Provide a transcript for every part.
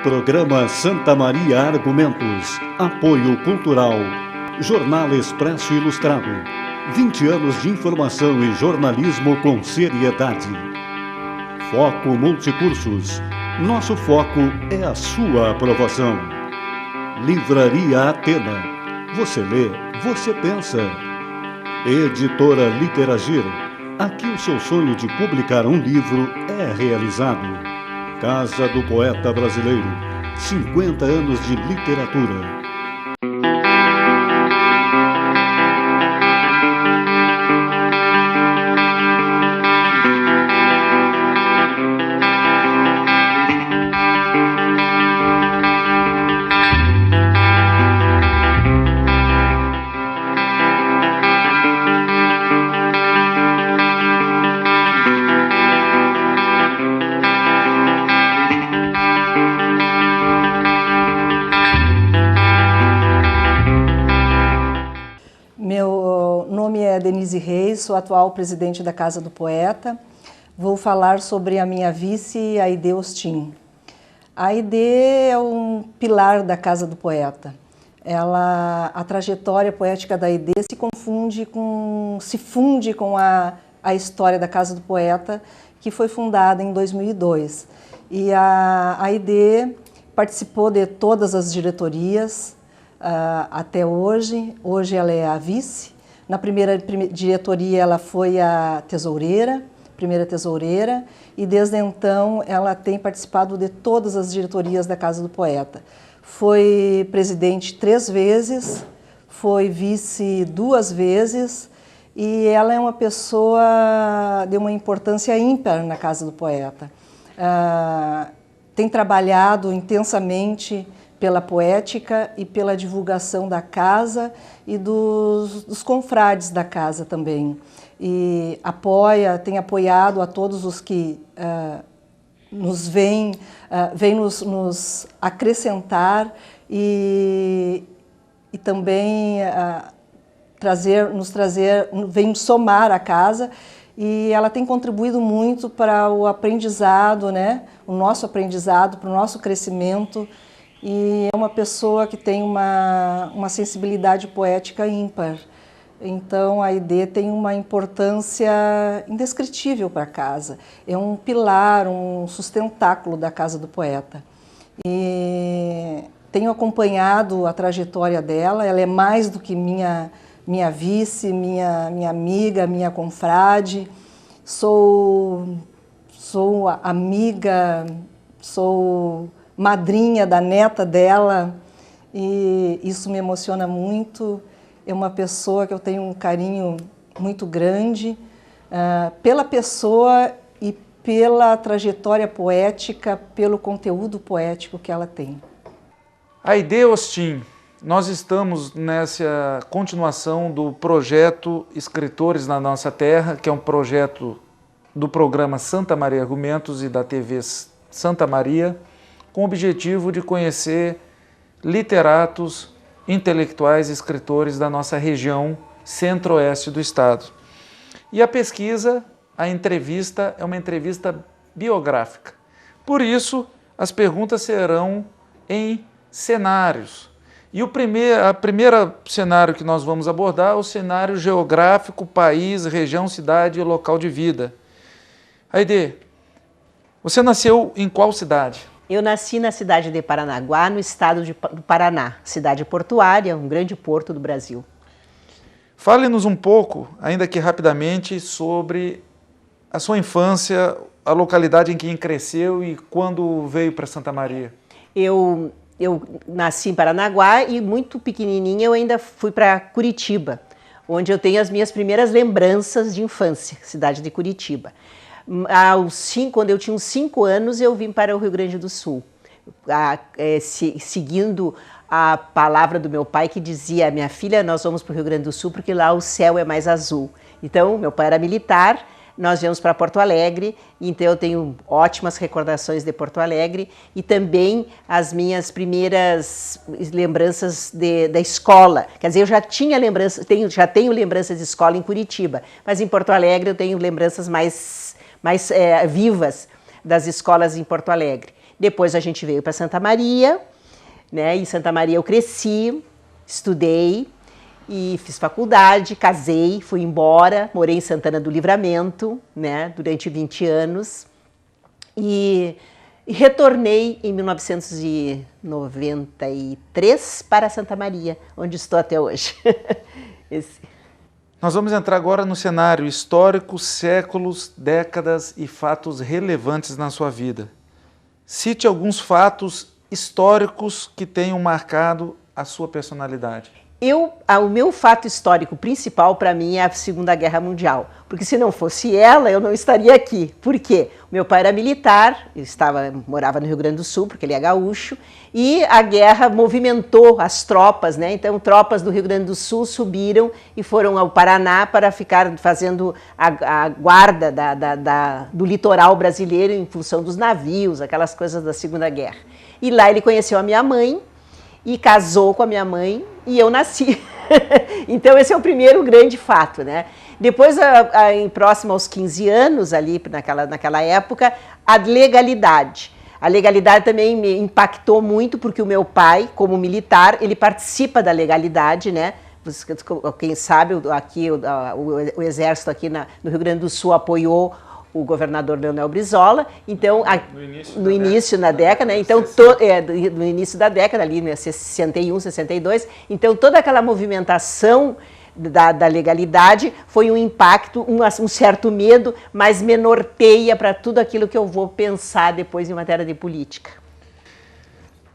Programa Santa Maria Argumentos. Apoio Cultural. Jornal Expresso Ilustrado. 20 anos de informação e jornalismo com seriedade. Foco Multicursos. Nosso foco é a sua aprovação. Livraria Atena. Você lê, você pensa. Editora Literagir. Aqui o seu sonho de publicar um livro é realizado. Casa do Poeta Brasileiro. 50 anos de literatura. Meu nome é Denise Reis, sou atual presidente da Casa do Poeta. Vou falar sobre a minha vice, Aide Ostin. A Aide é um pilar da Casa do Poeta. A trajetória poética da Aide se funde com a história da Casa do Poeta, que foi fundada em 2002. E a Aide participou de todas as diretorias, até hoje. Hoje ela é a vice. Na primeira diretoria ela foi a primeira tesoureira, e desde então ela tem participado de todas as diretorias da Casa do Poeta. Foi presidente 3 vezes, foi vice 2 vezes, e ela é uma pessoa de uma importância ímpar na Casa do Poeta. Tem trabalhado intensamente pela poética e pela divulgação da casa e dos confrades da casa também. E tem apoiado a todos os que vêm nos acrescentar e também vem somar a casa. E ela tem contribuído muito para o aprendizado, né? O nosso aprendizado, para o nosso crescimento. E é uma pessoa que tem uma sensibilidade poética ímpar. Então, a Aide tem uma importância indescritível para a casa. É um pilar, um sustentáculo da Casa do Poeta. E tenho acompanhado a trajetória dela. Ela é mais do que minha vice, minha amiga, minha confrade. Sou amiga, sou madrinha da neta dela, e isso me emociona muito. É uma pessoa que eu tenho um carinho muito grande pela pessoa e pela trajetória poética, pelo conteúdo poético que ela tem. Aide Ostin, nós estamos nessa continuação do projeto Escritores na Nossa Terra, que é um projeto do programa Santa Maria Argumentos e da TV Santa Maria, com o objetivo de conhecer literatos, intelectuais e escritores da nossa região centro-oeste do estado. E a pesquisa, a entrevista, é uma entrevista biográfica. Por isso, as perguntas serão em cenários. E o primeiro cenário que nós vamos abordar é o cenário geográfico, país, região, cidade e local de vida. Aide, você nasceu em qual cidade? Eu nasci na cidade de Paranaguá, no estado do Paraná, cidade portuária, um grande porto do Brasil. Fale-nos um pouco, ainda que rapidamente, sobre a sua infância, a localidade em que cresceu e quando veio para Santa Maria. Eu nasci em Paranaguá e muito pequenininha eu ainda fui para Curitiba, onde eu tenho as minhas primeiras lembranças de infância, cidade de Curitiba. Quando eu tinha uns 5 anos, eu vim para o Rio Grande do Sul, seguindo a palavra do meu pai que dizia: minha filha, nós vamos para o Rio Grande do Sul porque lá o céu é mais azul. Então, meu pai era militar, nós viemos para Porto Alegre, então eu tenho ótimas recordações de Porto Alegre e também as minhas primeiras lembranças da escola. Quer dizer, eu já tinha já tenho lembranças de escola em Curitiba, mas em Porto Alegre eu tenho lembranças mais vivas das escolas em Porto Alegre. Depois a gente veio para Santa Maria, né? Em Santa Maria eu cresci, estudei e fiz faculdade, casei, fui embora, morei em Santana do Livramento, né? Durante 20 anos e retornei em 1993 para Santa Maria, onde estou até hoje. Nós vamos entrar agora no cenário histórico, séculos, décadas e fatos relevantes na sua vida. Cite alguns fatos históricos que tenham marcado a sua personalidade. O meu fato histórico principal para mim é a Segunda Guerra Mundial, porque se não fosse ela, eu não estaria aqui. Por quê? Meu pai era militar, morava no Rio Grande do Sul, porque ele é gaúcho, e a guerra movimentou as tropas, né? Então, tropas do Rio Grande do Sul subiram e foram ao Paraná para ficar fazendo a guarda do litoral brasileiro em função dos navios, aquelas coisas da Segunda Guerra. E lá ele conheceu a minha mãe, e casou com a minha mãe e eu nasci. Então esse é o primeiro grande fato, né? Depois, próximo aos 15 anos, ali naquela época, a legalidade. A legalidade também me impactou muito, porque o meu pai, como militar, ele participa da legalidade, né? Quem sabe, aqui o Exército aqui no Rio Grande do Sul apoiou o governador Leonel Brizola, então no início da década, né? Então no início da década ali, né, 61, 62, então toda aquela movimentação da legalidade foi um impacto, um certo medo, mas me norteia para tudo aquilo que eu vou pensar depois em matéria de política.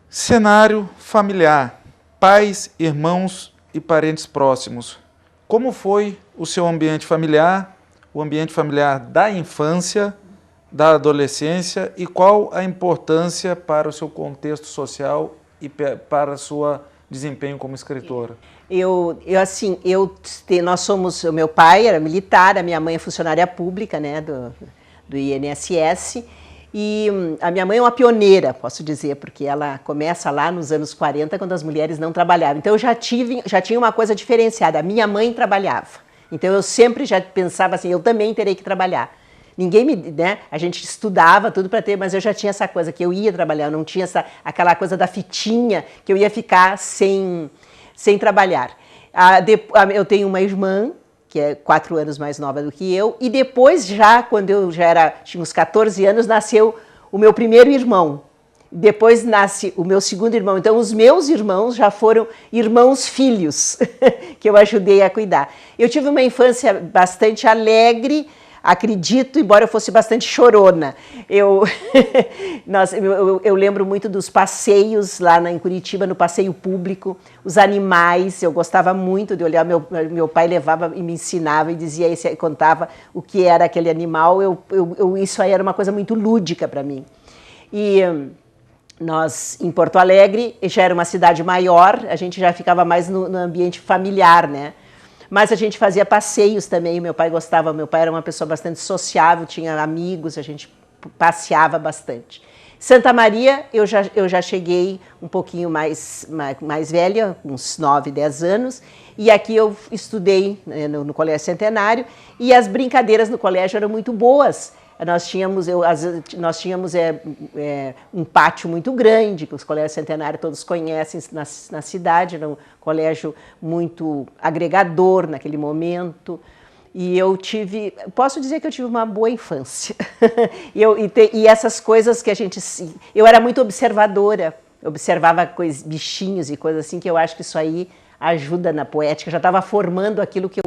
Cenário familiar, pais, irmãos e parentes próximos. Como foi o seu ambiente familiar? O ambiente familiar da infância, da adolescência e qual a importância para o seu contexto social e para o seu desempenho como escritora? Nós somos, o meu pai era militar, a minha mãe é funcionária pública, né, do INSS, e a minha mãe é uma pioneira, posso dizer, porque ela começa lá nos anos 40, quando as mulheres não trabalhavam. Então eu já tinha uma coisa diferenciada, a minha mãe trabalhava. Então eu sempre já pensava assim, eu também terei que trabalhar. Né? A gente estudava tudo para ter, mas eu já tinha essa coisa que eu ia trabalhar, eu não tinha aquela coisa da fitinha que eu ia ficar sem trabalhar. Eu tenho uma irmã que é 4 anos mais nova do que eu, e depois quando eu tinha uns 14 anos, nasceu o meu primeiro irmão. Depois nasce o meu segundo irmão. Então, os meus irmãos já foram irmãos filhos, que eu ajudei a cuidar. Eu tive uma infância bastante alegre, acredito, embora eu fosse bastante chorona. Eu lembro muito dos passeios lá em Curitiba, no passeio público, os animais, eu gostava muito de olhar, meu pai levava e me ensinava e contava o que era aquele animal, isso aí era uma coisa muito lúdica para mim. E nós, em Porto Alegre, já era uma cidade maior, a gente já ficava mais no ambiente familiar, né? Mas a gente fazia passeios também, meu pai era uma pessoa bastante sociável, tinha amigos, a gente passeava bastante. Santa Maria, eu já cheguei um pouquinho mais velha, uns 9, 10 anos, e aqui eu estudei no Colégio Centenário, e as brincadeiras no colégio eram muito boas. Nós tínhamos um pátio muito grande, que os colégios centenários todos conhecem na cidade, era um colégio muito agregador naquele momento. E posso dizer que eu tive uma boa infância. E essas coisas que eu era muito observadora, observava bichinhos e coisas assim, que eu acho que isso aí ajuda na poética, já estava formando aquilo que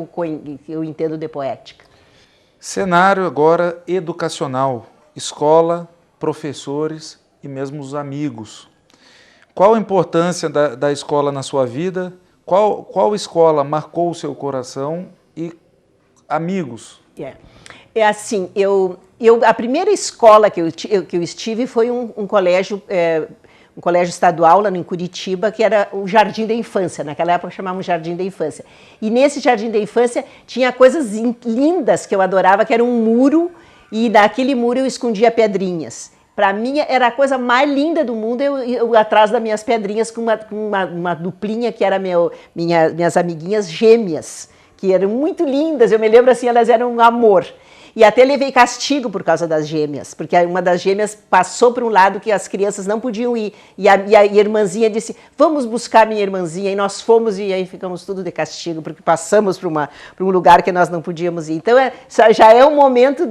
eu entendo de poética. Cenário agora educacional, escola, professores e mesmo os amigos. Qual a importância da escola na sua vida? Qual escola marcou o seu coração e amigos? É assim, a primeira escola que eu estive foi um colégio estadual lá em Curitiba, que era o Jardim da Infância, naquela época chamavam Jardim da Infância. E nesse Jardim da Infância tinha coisas lindas que eu adorava, que era um muro, e naquele muro eu escondia pedrinhas. Para mim era a coisa mais linda do mundo, eu atrás das minhas pedrinhas com uma duplinha que era minhas amiguinhas gêmeas, que eram muito lindas, eu me lembro assim, elas eram um amor. E até levei castigo por causa das gêmeas, porque uma das gêmeas passou para um lado que as crianças não podiam ir. E a irmãzinha disse, vamos buscar minha irmãzinha. E nós fomos e aí ficamos tudo de castigo, porque passamos para um lugar que nós não podíamos ir. Então já é um momento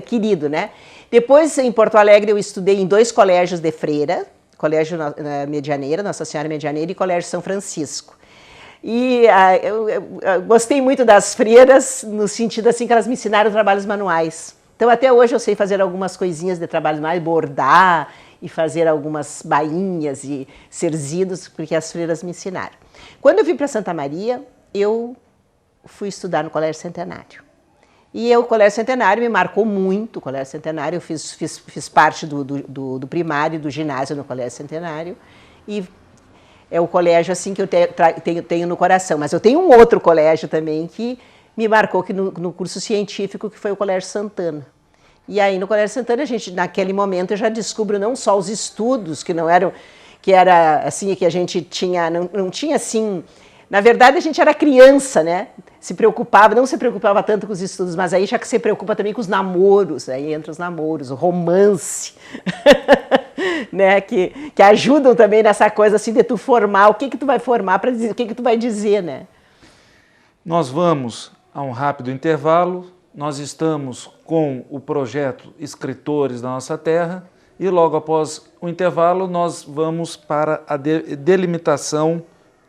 querido, né? Depois, em Porto Alegre, eu estudei em 2 colégios de freira, Colégio Medianeira, Nossa Senhora Medianeira e Colégio São Francisco. E eu gostei muito das freiras, no sentido assim que elas me ensinaram trabalhos manuais. Então até hoje eu sei fazer algumas coisinhas de trabalhos manuais, bordar e fazer algumas bainhas e cerzidos, porque as freiras me ensinaram. Quando eu vim para Santa Maria, eu fui estudar no Colégio Centenário. E o Colégio Centenário me marcou muito, o Colégio Centenário, eu fiz parte do primário e do ginásio no Colégio Centenário, e é o colégio assim que eu tenho no coração. Mas eu tenho um outro colégio também que me marcou que no curso científico, que foi o Colégio Santana. E aí no Colégio Santana, naquele momento, eu já descubro não só os estudos, que era assim, que a gente tinha, não tinha assim... Na verdade, a gente era criança, né? Não se preocupava tanto com os estudos, mas aí já que se preocupa também com os namoros, aí entra os namoros, o romance, né? Que ajudam também nessa coisa assim de tu formar, o que tu vai formar para dizer, o que tu vai dizer, né? Nós vamos a um rápido intervalo, nós estamos com o projeto Escritores da Nossa Terra e logo após o intervalo nós vamos para a delimitação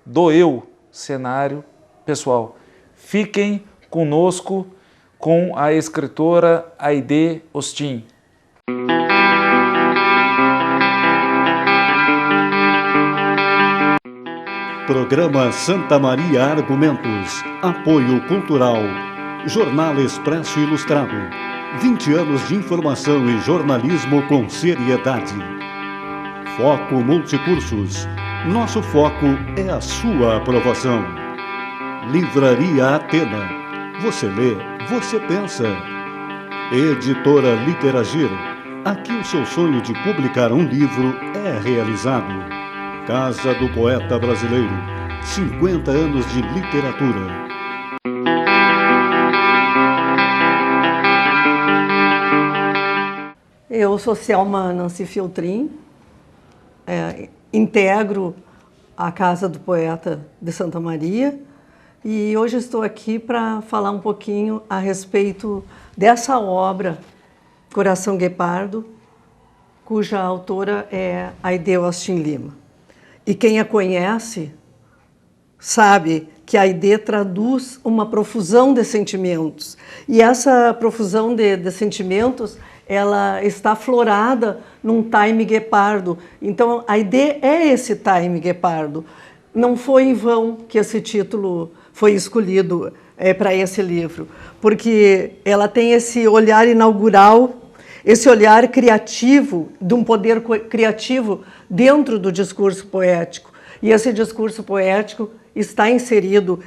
do eu, cenário pessoal. Fiquem conosco com a escritora Aide Ostin. Programa Santa Maria Argumentos. Apoio Cultural. Jornal Expresso Ilustrado. 20 anos de informação e jornalismo com seriedade. Foco Multicursos. Nosso foco é a sua aprovação. Livraria Atena. Você lê, você pensa. Editora Literagir. Aqui o seu sonho de publicar um livro é realizado. Casa do Poeta Brasileiro. 50 anos de literatura. Eu sou Selma Nancy Filtrin, integro a Casa do Poeta de Santa Maria e hoje estou aqui para falar um pouquinho a respeito dessa obra, Coração Guepardo, cuja autora é Aide Ostin Lima. E quem a conhece sabe que a Aide traduz uma profusão de sentimentos. E essa profusão de sentimentos, ela está aflorada num time guepardo. Então, a Aide é esse time guepardo. Não foi em vão que esse título foi escolhido para esse livro, porque ela tem esse olhar inaugural, esse olhar criativo, de um poder criativo dentro do discurso poético. E esse discurso poético está inserido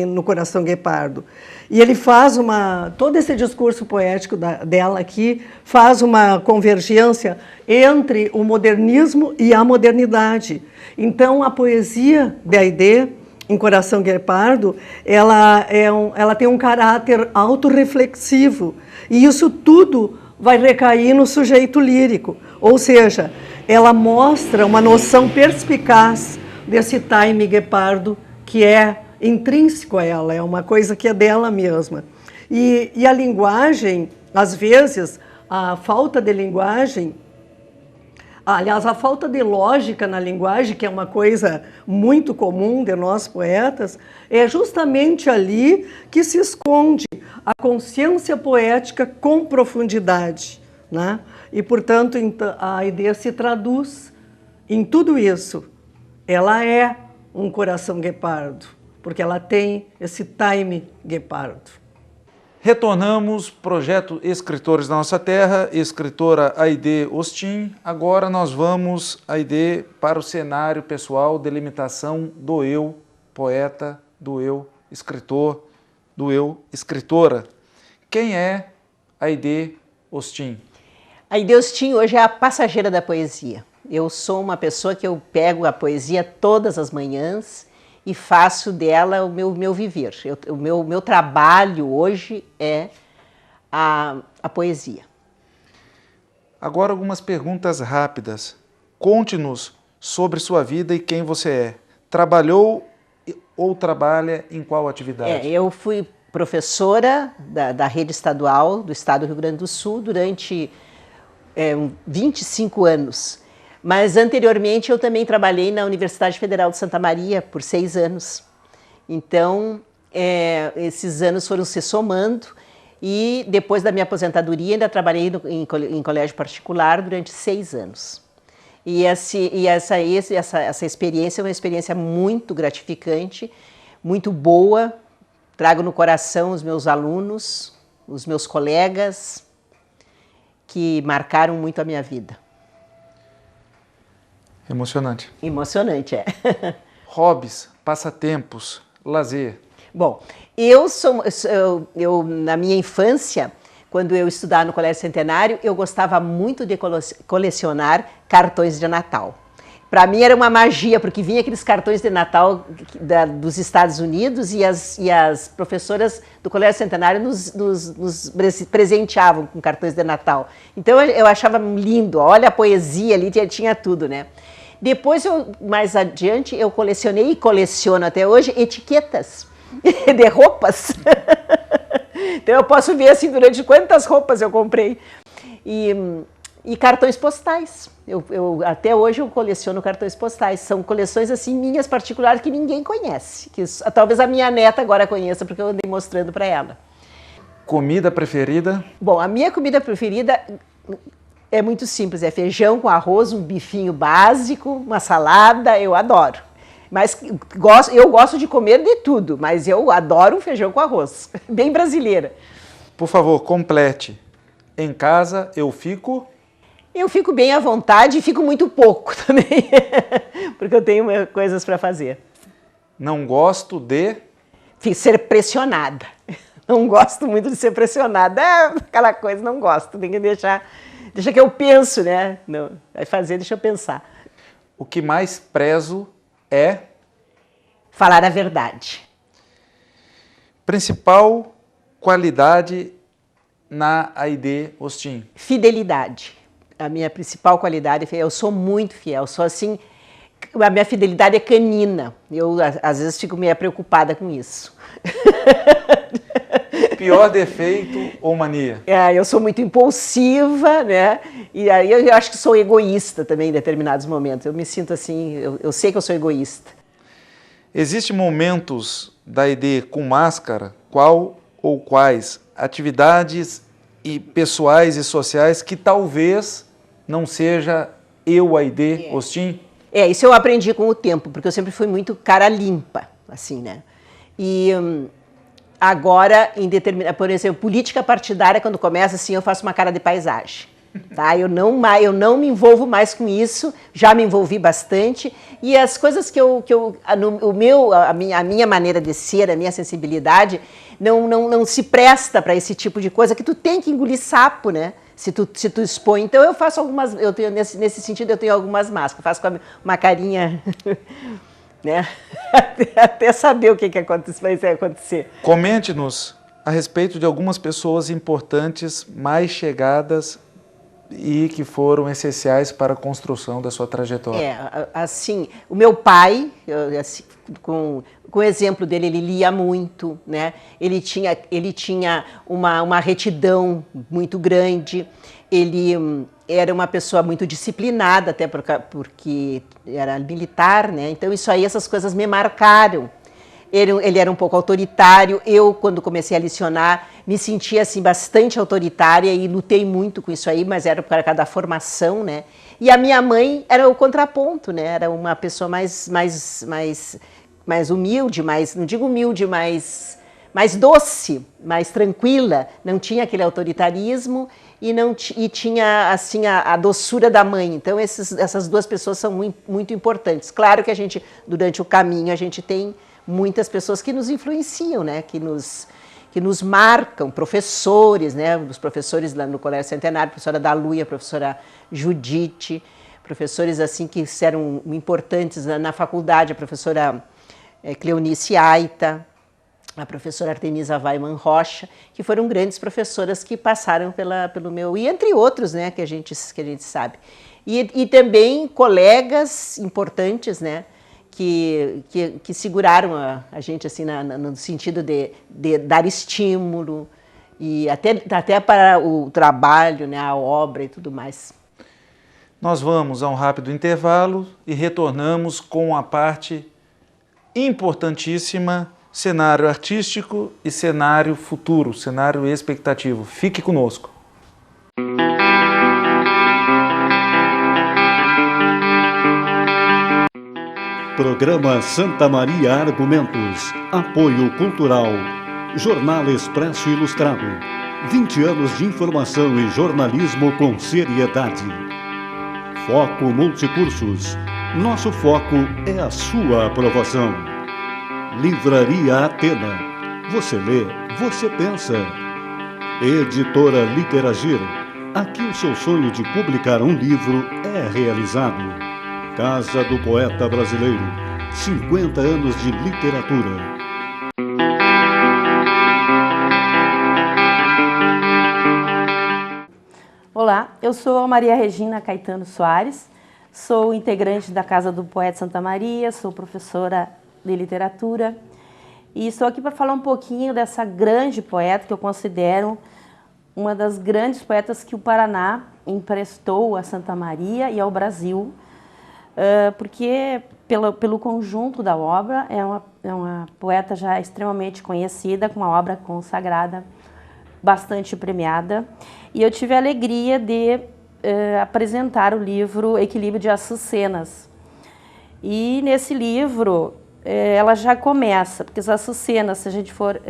no Coração Guepardo. E ele faz todo esse discurso poético dela aqui, faz uma convergência entre o modernismo e a modernidade. Então, a poesia de Aide, em Coração Guepardo, ela tem um caráter autorreflexivo, e isso tudo vai recair no sujeito lírico, ou seja, ela mostra uma noção perspicaz desse time guepardo que é intrínseco a ela, é uma coisa que é dela mesma. E a linguagem, às vezes, a falta de linguagem, aliás, a falta de lógica na linguagem, que é uma coisa muito comum de nós poetas, é justamente ali que se esconde a consciência poética com profundidade, né? E, portanto, a ideia se traduz em tudo isso. Ela é um coração guepardo, porque ela tem esse time guepardo. Retornamos, projeto Escritores da Nossa Terra, escritora Aide Ostin. Agora nós vamos, Aide, para o cenário pessoal, delimitação do eu poeta, do eu escritor, do eu escritora. Quem é Aide Ostin? Aide Ostin hoje é a passageira da poesia. Eu sou uma pessoa que eu pego a poesia todas as manhãs e faço dela o meu viver. O meu trabalho hoje é a poesia. Agora algumas perguntas rápidas. Conte-nos sobre sua vida e quem você é. Trabalhou ou trabalha em qual atividade? Eu fui professora da rede estadual do estado do Rio Grande do Sul durante 25 anos. Mas anteriormente eu também trabalhei na Universidade Federal de Santa Maria por 6 anos. Então, esses anos foram se somando e depois da minha aposentadoria ainda trabalhei em colégio particular durante 6 anos. E essa experiência é uma experiência muito gratificante, muito boa. Trago no coração os meus alunos, os meus colegas, que marcaram muito a minha vida. Emocionante. Emocionante, é. Hobbies, passatempos, lazer. Bom, eu na minha infância, quando eu estudava no Colégio Centenário, eu gostava muito de colecionar cartões de Natal. Para mim era uma magia, porque vinha aqueles cartões de Natal dos Estados Unidos e as professoras do Colégio Centenário nos presenteavam com cartões de Natal. Então eu achava lindo, olha a poesia ali, tinha tudo, né? Depois, mais adiante, eu colecionei e coleciono até hoje etiquetas de roupas. Então eu posso ver assim durante quantas roupas eu comprei. E cartões postais. Até hoje eu coleciono cartões postais. São coleções assim minhas particulares que ninguém conhece. Que talvez a minha neta agora conheça, porque eu andei mostrando para ela. Comida preferida? Bom, a minha comida preferida é muito simples. É feijão com arroz, um bifinho básico, uma salada. Eu adoro. Mas eu gosto de comer de tudo, mas eu adoro um feijão com arroz. Bem brasileira. Por favor, complete. Em casa eu fico... Eu fico bem à vontade e fico muito pouco também, porque eu tenho coisas para fazer. Não gosto de... Ser pressionada. Não gosto muito de ser pressionada. É aquela coisa, não gosto. Tem que deixa que eu penso, né? Não, vai fazer, deixa eu pensar. O que mais prezo é... falar a verdade. Principal qualidade na AID Ostim? Fidelidade. A minha principal qualidade é eu sou muito fiel, sou assim, a minha fidelidade é canina. Eu às vezes fico meio preocupada com isso. Pior defeito ou mania? Eu sou muito impulsiva, né? E aí eu acho que sou egoísta também em determinados momentos. Eu me sinto assim, eu sei que eu sou egoísta. Existem momentos da AID com máscara? Qual ou quais atividades e pessoais e sociais que talvez não seja eu AID Ostim? Isso eu aprendi com o tempo, porque eu sempre fui muito cara limpa, assim, né? E agora, por exemplo, política partidária, quando começa assim, eu faço uma cara de paisagem. Tá? Eu não me envolvo mais com isso, já me envolvi bastante, e as coisas a minha maneira de ser, a minha sensibilidade, não se presta para esse tipo de coisa que tu tem que engolir sapo, né? Se tu expõe. Então eu faço algumas, nesse sentido eu tenho algumas máscaras, faço com uma carinha, né? Até saber o que vai acontecer. Comente-nos a respeito de algumas pessoas importantes, mais chegadas e que foram essenciais para a construção da sua trajetória. Assim, o meu pai, com o exemplo dele, ele lia muito, né? Ele tinha uma retidão muito grande, ele era uma pessoa muito disciplinada, até porque era militar, né? Então isso aí, essas coisas me marcaram. Ele era um pouco autoritário. Eu, quando comecei a licionar, me sentia assim, bastante autoritária e lutei muito com isso aí, mas era por causa da formação, né? E a minha mãe era o contraponto, né? Era uma pessoa mais humilde, não digo humilde, mais doce, mais tranquila. Não tinha aquele autoritarismo e tinha assim a doçura da mãe. Então essas duas pessoas são muito importantes. Claro que durante o caminho, a gente tem muitas pessoas que nos influenciam, né? Que nos marcam, professores, né? Os professores lá no Colégio Centenário, a professora Daluia, a professora Judite, professores assim que eram importantes na faculdade, a professora Cleonice Aita, a professora Artemisa Weiman Rocha, que foram grandes professoras que passaram pelo meu... E entre outros, né, que a gente sabe. E também colegas importantes, né, que seguraram a gente assim, no sentido de dar estímulo, e até para o trabalho, né, a obra e tudo mais. Nós vamos a um rápido intervalo e retornamos com a parte importantíssima, cenário artístico e cenário futuro, cenário expectativo. Fique conosco. Programa Santa Maria Argumentos. Apoio Cultural. Jornal Expresso Ilustrado. 20 anos de informação e jornalismo com seriedade. Foco Multicursos. Nosso foco é a sua aprovação. Livraria Atena. Você lê, você pensa. Editora Literagir. Aqui o seu sonho de publicar um livro é realizado. Casa do Poeta Brasileiro. 50 anos de literatura. Olá, eu sou Maria Regina Caetano Soares, sou integrante da Casa do Poeta Santa Maria, sou professora de literatura e estou aqui para falar um pouquinho dessa grande poeta que eu considero uma das grandes poetas que o Paraná emprestou a Santa Maria e ao Brasil, porque pelo conjunto da obra é uma poeta já extremamente conhecida, com uma obra consagrada, bastante premiada, e eu tive a alegria de apresentar o livro Equilíbrio de Açucenas. E nesse livro ela já começa, porque as açucenas, se a gente for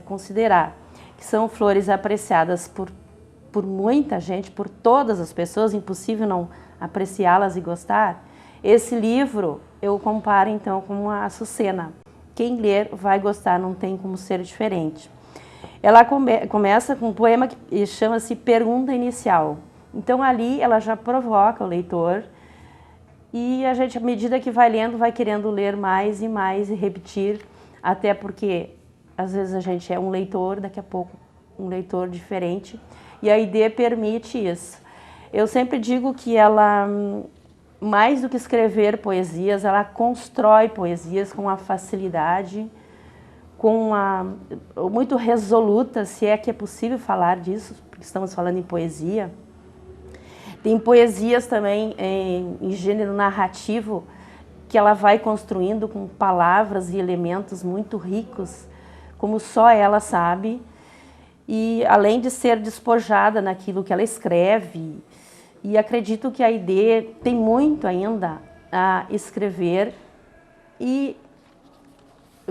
considerar que são flores apreciadas por muita gente, por todas as pessoas, impossível não apreciá-las e gostar, esse livro eu comparo então com uma açucena. Quem ler vai gostar, não tem como ser diferente. Ela começa com um poema que chama-se Pergunta Inicial. Então ali ela já provoca o leitor e a gente, à medida que vai lendo, vai querendo ler mais e repetir, até porque às vezes a gente é um leitor, daqui a pouco um leitor diferente, e a ideia permite isso. Eu sempre digo que ela, mais do que escrever poesias, ela constrói poesias com uma facilidade, muito resoluta, se é que é possível falar disso, porque estamos falando em poesia. Tem poesias também em gênero narrativo, que ela vai construindo com palavras e elementos muito ricos, como só ela sabe, e além de ser despojada naquilo que ela escreve, e acredito que a Aide tem muito ainda a escrever e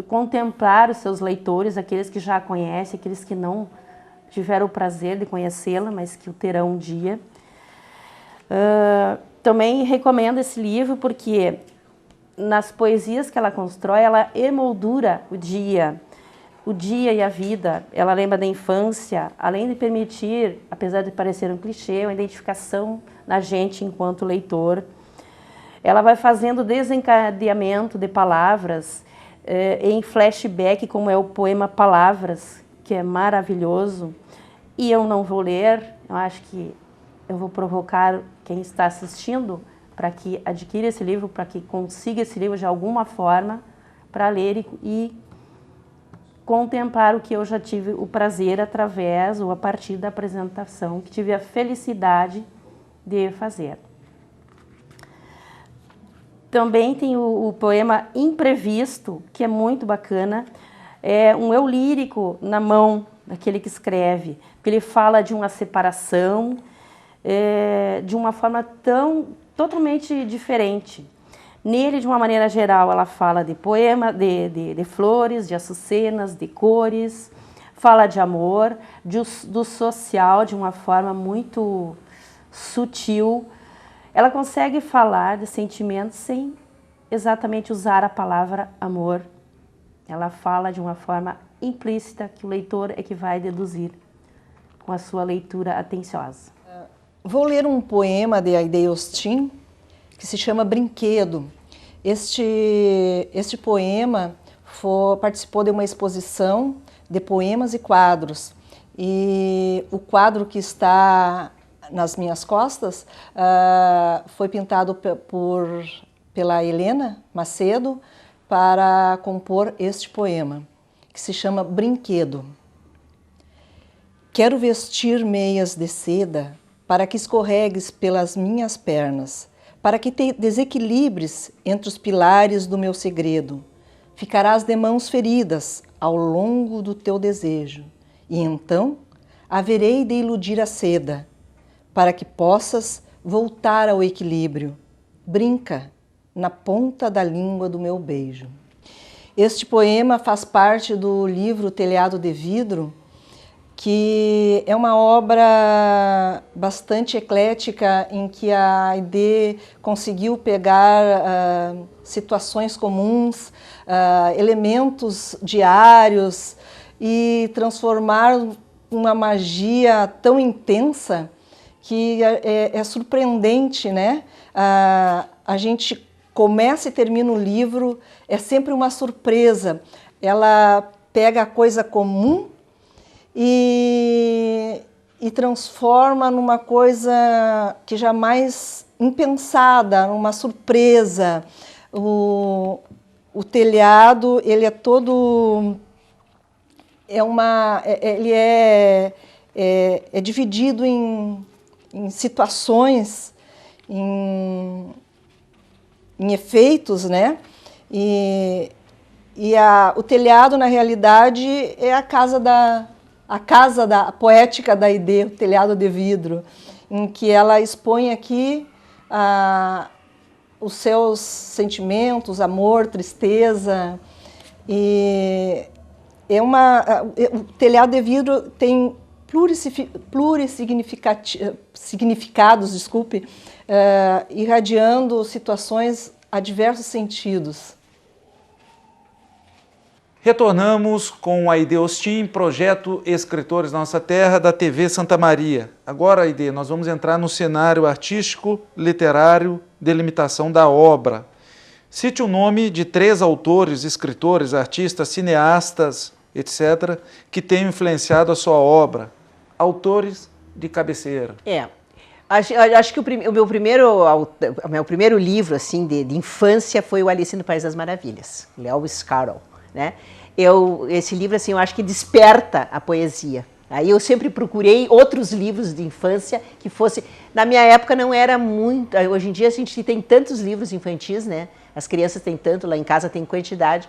contemplar os seus leitores, aqueles que já a conhecem, aqueles que não tiveram o prazer de conhecê-la, mas que o terão um dia. Também recomendo esse livro porque nas poesias que ela constrói, ela emoldura o dia e a vida. Ela lembra da infância, além de permitir, apesar de parecer um clichê, uma identificação na gente enquanto leitor. Ela vai fazendo desencadeamento de palavras em flashback, como é o poema Palavras, que é maravilhoso. E eu não vou ler, eu acho que eu vou provocar quem está assistindo para que adquira esse livro, para que consiga esse livro de alguma forma, para ler e contemplar o que eu já tive o prazer através ou a partir da apresentação, que tive a felicidade de fazer. Também tem o poema Imprevisto, que é muito bacana. É um eu lírico na mão daquele que escreve, porque ele fala de uma separação de uma forma totalmente diferente. Nele, de uma maneira geral, ela fala de poema, de flores, de açucenas, de cores, fala de amor, do social de uma forma muito sutil. Ela consegue falar de sentimentos sem exatamente usar a palavra amor. Ela fala de uma forma implícita que o leitor é que vai deduzir com a sua leitura atenciosa. Vou ler um poema de Aide Austin que se chama Brinquedo. Este poema participou de uma exposição de poemas e quadros. E o quadro que está nas minhas costas foi pintado pela Helena Macedo para compor este poema, que se chama Brinquedo. Quero vestir meias de seda para que escorregues pelas minhas pernas, para que te desequilibres entre os pilares do meu segredo. Ficarás de mãos feridas ao longo do teu desejo, e então haverei de iludir a seda, para que possas voltar ao equilíbrio. Brinca na ponta da língua do meu beijo. Este poema faz parte do livro Telhado de Vidro, que é uma obra bastante eclética em que a Aide conseguiu pegar situações comuns, elementos diários e transformar uma magia tão intensa que é surpreendente, né? A gente começa e termina o livro, é sempre uma surpresa. Ela pega a coisa comum e transforma numa coisa que jamais impensada, numa surpresa. O telhado, ele é todo... ele é dividido em situações, em efeitos, né? O telhado, na realidade, é a casa da poética da Aide, o telhado de vidro, em que ela expõe aqui os seus sentimentos, amor, tristeza. E o telhado de vidro tem significados, irradiando situações a diversos sentidos. Retornamos com a Aide Ostin, projeto Escritores da Nossa Terra, da TV Santa Maria. Agora, Aide, nós vamos entrar no cenário artístico, literário, delimitação da obra. Cite o nome de 3 autores, escritores, artistas, cineastas, etc., que tenham influenciado a sua obra. Autores de cabeceira. Acho que o meu primeiro livro assim, de infância foi o Alice no País das Maravilhas, Lewis Carroll, né? Esse livro, assim, eu acho que desperta a poesia. Aí eu sempre procurei outros livros de infância que fosse... Na minha época não era muito... Hoje em dia a gente tem tantos livros infantis, né? As crianças têm tanto, lá em casa tem quantidade.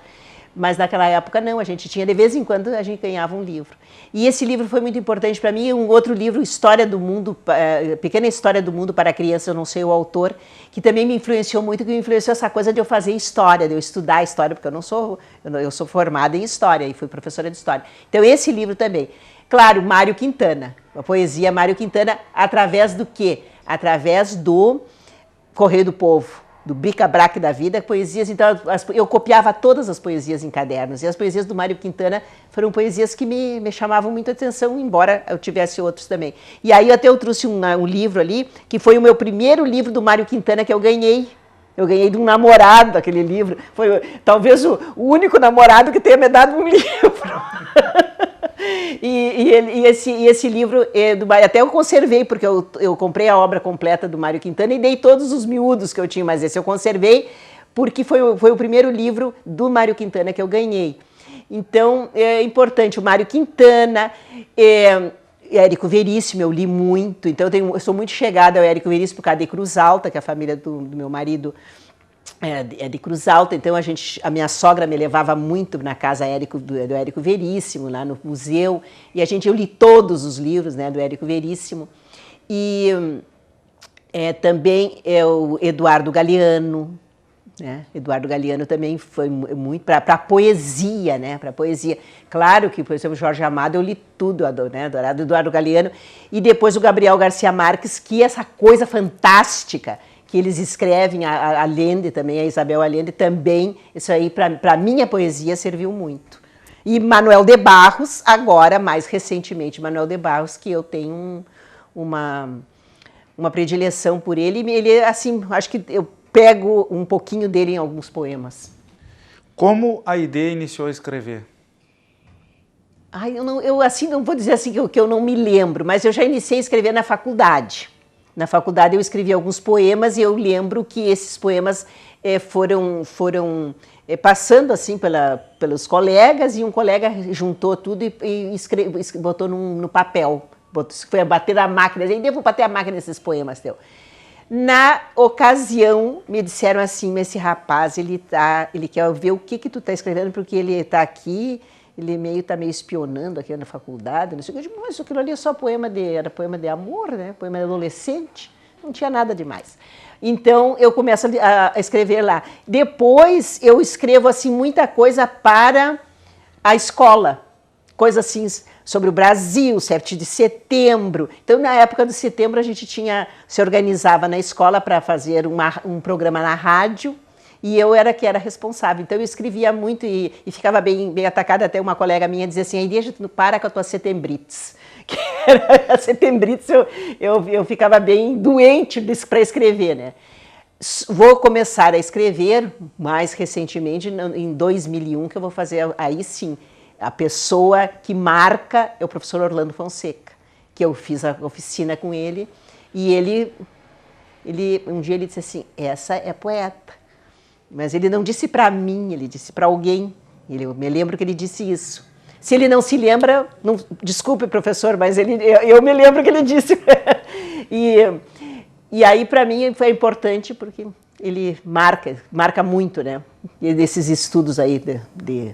Mas naquela época não, a gente tinha, de vez em quando, a gente ganhava um livro. E esse livro foi muito importante para mim. Um outro livro, História do Mundo, Pequena História do Mundo para Crianças, eu não sei o autor, que também me influenciou muito, que me influenciou essa coisa de eu fazer história, de eu estudar história, porque eu sou formada em história e fui professora de história. Então esse livro também. Claro, Mário Quintana, a poesia Mário Quintana, através do quê? Através do Correio do Povo, do bric-a-brac da vida, poesias. Então eu copiava todas as poesias em cadernos, e as poesias do Mário Quintana foram poesias que me chamavam muita atenção, embora eu tivesse outros também. E aí até eu trouxe um livro ali, que foi o meu primeiro livro do Mário Quintana que eu ganhei. Eu ganhei de um namorado aquele livro, foi talvez o único namorado que tenha me dado um livro. E esse livro, até eu conservei, porque eu comprei a obra completa do Mário Quintana e dei todos os miúdos que eu tinha, mas esse eu conservei, porque foi o primeiro livro do Mário Quintana que eu ganhei. Então, é importante, o Mário Quintana, Érico Veríssimo, eu li muito, então eu sou muito chegada ao Érico Veríssimo por causa de Cruz Alta, que a família do meu marido é de Cruz Alta, então a minha sogra me levava muito na casa do Érico Veríssimo, lá no museu, e eu li todos os livros, né, do Érico Veríssimo, e também o Eduardo Galeano, né? Eduardo Galeano também foi muito para a poesia, né? Para poesia. Claro que, por exemplo, Jorge Amado eu li tudo, né? Adorado Eduardo Galeano, e depois o Gabriel Garcia Marques, que essa coisa fantástica que eles escrevem, a Allende também, a Isabel Allende também, isso aí para a minha poesia serviu muito. E Manuel de Barros, agora, mais recentemente, Manuel de Barros, que eu tenho uma predileção por ele, assim, acho que eu pego um pouquinho dele em alguns poemas. Como a Aide iniciou a escrever? Eu assim não vou dizer assim que eu não me lembro, mas eu já iniciei a escrever na faculdade. Na faculdade eu escrevi alguns poemas e eu lembro que esses poemas foram passando assim pelos colegas, e um colega juntou tudo e botou no papel. Foi bater na máquina, eu vou bater a máquina nesses poemas teu. Na ocasião, me disseram assim, esse rapaz, ele quer ver o que tu está escrevendo, porque ele está aqui, ele está meio espionando aqui na faculdade, não sei o que. Eu digo, mas aquilo ali é só era poema de amor, né? Poema de adolescente, não tinha nada demais. Então, eu começo a escrever lá. Depois, eu escrevo assim muita coisa para a escola, coisas assim sobre o Brasil, 7 de setembro. Então, na época do setembro, a gente se organizava na escola para fazer um programa na rádio, e eu era que era responsável. Então, eu escrevia muito e ficava bem atacada. Até uma colega minha dizia assim, Aide, tu para com a tua setembrites. Que era a setembrites, eu ficava bem doente para escrever, né? Vou começar a escrever mais recentemente, em 2001, que eu vou fazer, aí sim, a pessoa que marca é o professor Orlando Fonseca, que eu fiz a oficina com ele, e um dia ele disse assim, essa é poeta. Mas ele não disse para mim, ele disse para alguém. Eu me lembro que ele disse isso. Se ele não se lembra, desculpe, professor, mas eu me lembro que ele disse. E aí, para mim, foi importante porque ele marca muito, né? Desses estudos aí de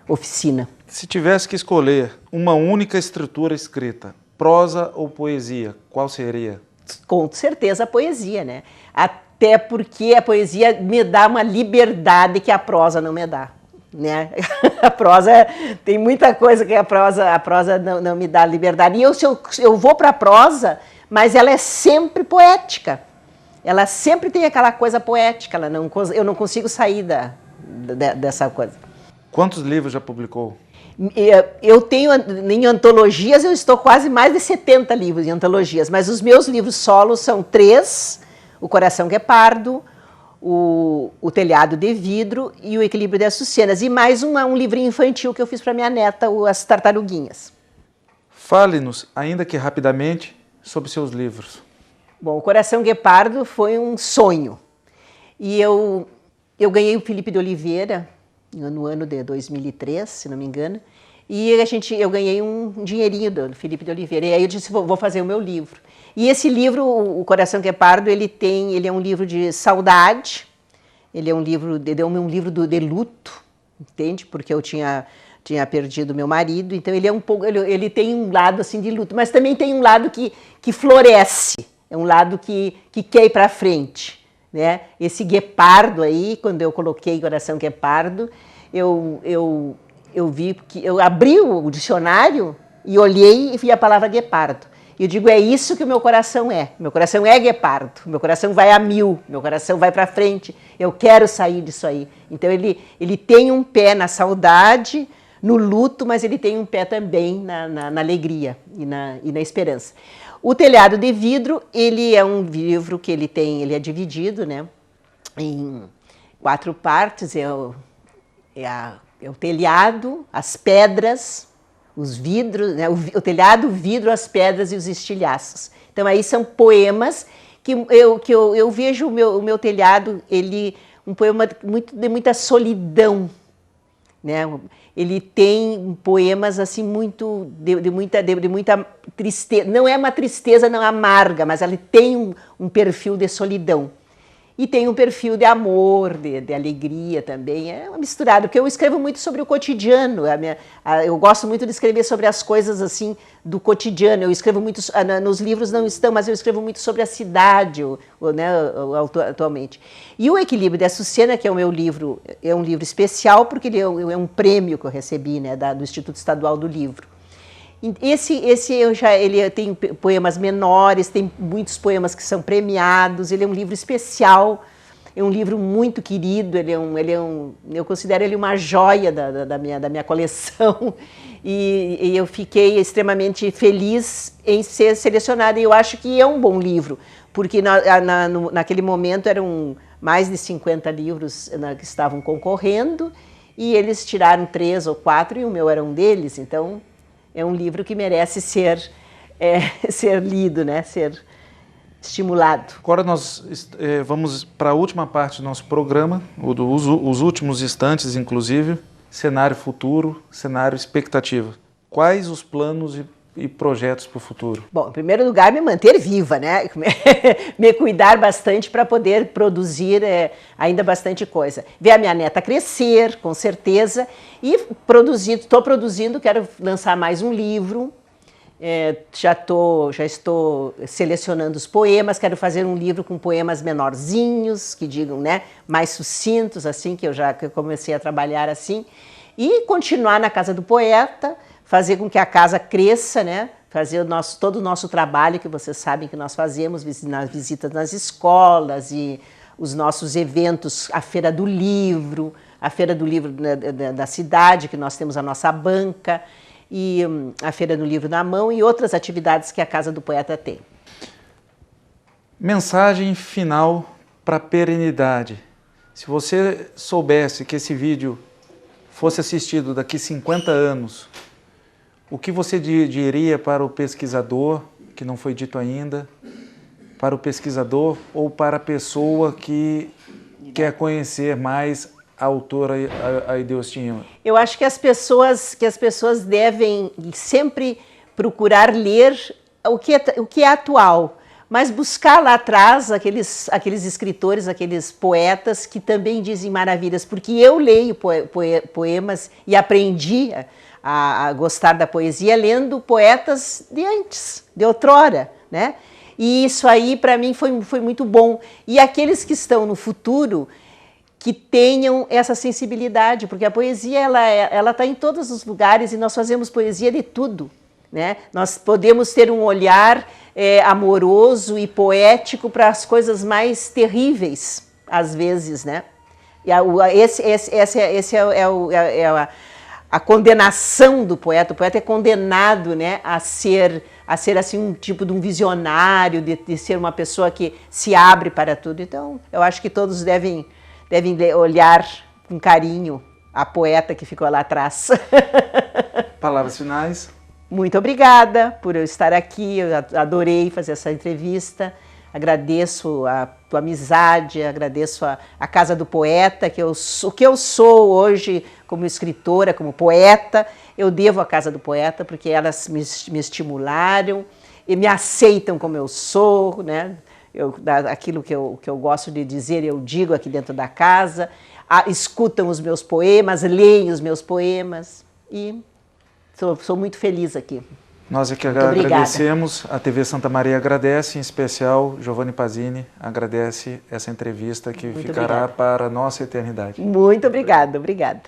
oficina. Se tivesse que escolher uma única estrutura escrita, prosa ou poesia, qual seria? Com certeza a poesia, né? Até porque a poesia me dá uma liberdade que a prosa não me dá, né? A prosa, tem muita coisa que a prosa não me dá liberdade. E eu vou para a prosa, mas ela é sempre poética. Ela sempre tem aquela coisa poética, eu não consigo sair dessa coisa. Quantos livros já publicou? Eu tenho, em antologias, eu estou quase mais de 70 livros em antologias, mas os meus livros solos são 3, O Coração Guepardo, o Telhado de Vidro e O Equilíbrio das Açucenas, e mais um livrinho infantil que eu fiz para minha neta, As Tartaruguinhas. Fale-nos, ainda que rapidamente, sobre seus livros. Bom, O Coração Guepardo foi um sonho, e eu ganhei o Felipe de Oliveira no ano de 2003, se não me engano, e eu ganhei um dinheirinho do Felipe de Oliveira, e aí eu disse, vou fazer o meu livro. E esse livro, O Coração Guepardo, ele é um livro de saudade, ele é um livro de luto, entende? Porque eu tinha perdido meu marido, então ele tem um lado assim de luto, mas também tem um lado que floresce, é um lado que quer ir para frente. Né? Esse guepardo aí, quando eu coloquei Coração Guepardo, eu vi que eu abri o dicionário e olhei e vi a palavra guepardo. E eu digo, é isso que o meu coração é. Meu coração é guepardo, meu coração vai a 1000, meu coração vai para frente, eu quero sair disso aí. Então ele tem um pé na saudade, no luto, mas ele tem um pé também na alegria e na esperança. O Telhado de Vidro, ele é um livro que ele é dividido, né, em 4 partes, é o telhado, as pedras, os vidros, né, o telhado, o vidro, as pedras e os estilhaços. Então aí são poemas que eu vejo o meu telhado, um poema de muita solidão, né? Ele tem poemas assim muito de muita tristeza. Não é uma tristeza não amarga, mas ele tem um perfil de solidão. E tem um perfil de amor, de alegria também. É uma misturada, porque eu escrevo muito sobre o cotidiano. Eu gosto muito de escrever sobre as coisas assim do cotidiano. Eu escrevo muito, nos livros não estão, mas eu escrevo muito sobre a cidade, né, atualmente. E o Equilíbrio da Açucena, que é o meu livro, é um livro especial, porque ele é um prêmio que eu recebi, né, do Instituto Estadual do Livro. Ele tem poemas menores, tem muitos poemas que são premiados, ele é um livro especial, é um livro muito querido, eu considero ele uma joia da minha coleção, e eu fiquei extremamente feliz em ser selecionada, e eu acho que é um bom livro, porque naquele momento eram mais de 50 livros que estavam concorrendo, e eles tiraram 3 ou 4 e o meu era um deles. Então é um livro que merece ser lido, né? Ser estimulado. Agora nós vamos para a última parte do nosso programa, os últimos instantes, inclusive, cenário futuro, cenário expectativa. Quais os planos e projetos para o futuro? Bom, em primeiro lugar, me manter viva, né? Me cuidar bastante para poder produzir ainda bastante coisa. Ver a minha neta crescer, com certeza, e estou produzindo, quero lançar mais um livro. Já estou selecionando os poemas, quero fazer um livro com poemas menorzinhos, que digam, né, mais sucintos, assim, que eu comecei a trabalhar assim, e continuar na Casa do Poeta, fazer com que a casa cresça, né, fazer todo o nosso trabalho, que vocês sabem que nós fazemos, visitas nas escolas e os nossos eventos, a Feira do Livro da cidade, que nós temos a nossa banca, e a Feira do Livro na Mão e outras atividades que a Casa do Poeta tem. Mensagem final para a perenidade. Se você soubesse que esse vídeo fosse assistido daqui 50 anos, o que você diria para o pesquisador, que não foi dito ainda, para o pesquisador ou para a pessoa que quer conhecer mais a autora Aide Ostinh? Eu acho que as pessoas devem sempre procurar ler o que é atual, mas buscar lá atrás aqueles escritores, aqueles poetas que também dizem maravilhas, porque eu leio poemas e aprendi a gostar da poesia lendo poetas de antes, de outrora, né? E isso aí para mim foi muito bom. E aqueles que estão no futuro, que tenham essa sensibilidade, porque a poesia ela está em todos os lugares e nós fazemos poesia de tudo, né? Nós podemos ter um olhar amoroso e poético para as coisas mais terríveis, às vezes, né? E essa é a condenação do poeta. O poeta é condenado, né, a ser assim um tipo de um visionário, de ser uma pessoa que se abre para tudo. Então, eu acho que todos devem olhar com carinho a poeta que ficou lá atrás. Palavras finais. Muito obrigada por eu estar aqui, eu adorei fazer essa entrevista, agradeço a tua amizade, agradeço a Casa do Poeta, o que eu sou hoje como escritora, como poeta, eu devo à Casa do Poeta, porque elas me estimularam e me aceitam como eu sou, né? Aquilo que eu gosto de dizer, eu digo aqui dentro da casa, escutam os meus poemas, leem os meus poemas e sou muito feliz aqui. Nós aqui agradecemos, a TV Santa Maria agradece, em especial Giovanni Pasini agradece essa entrevista que muito ficará obrigada. Para a nossa eternidade. Muito obrigada, obrigada.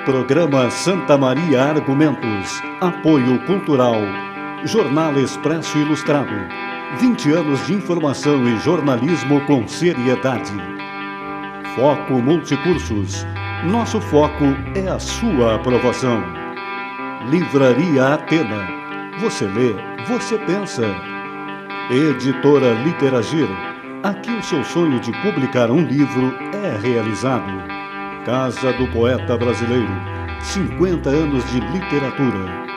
Programa Santa Maria Argumentos. Apoio Cultural. Jornal Expresso Ilustrado. 20 anos de informação e jornalismo com seriedade. Foco Multicursos. Nosso foco é a sua aprovação. Livraria Atena. Você lê, você pensa. Editora Literagir. Aqui o seu sonho de publicar um livro é realizado. Casa do Poeta Brasileiro, 50 anos de literatura.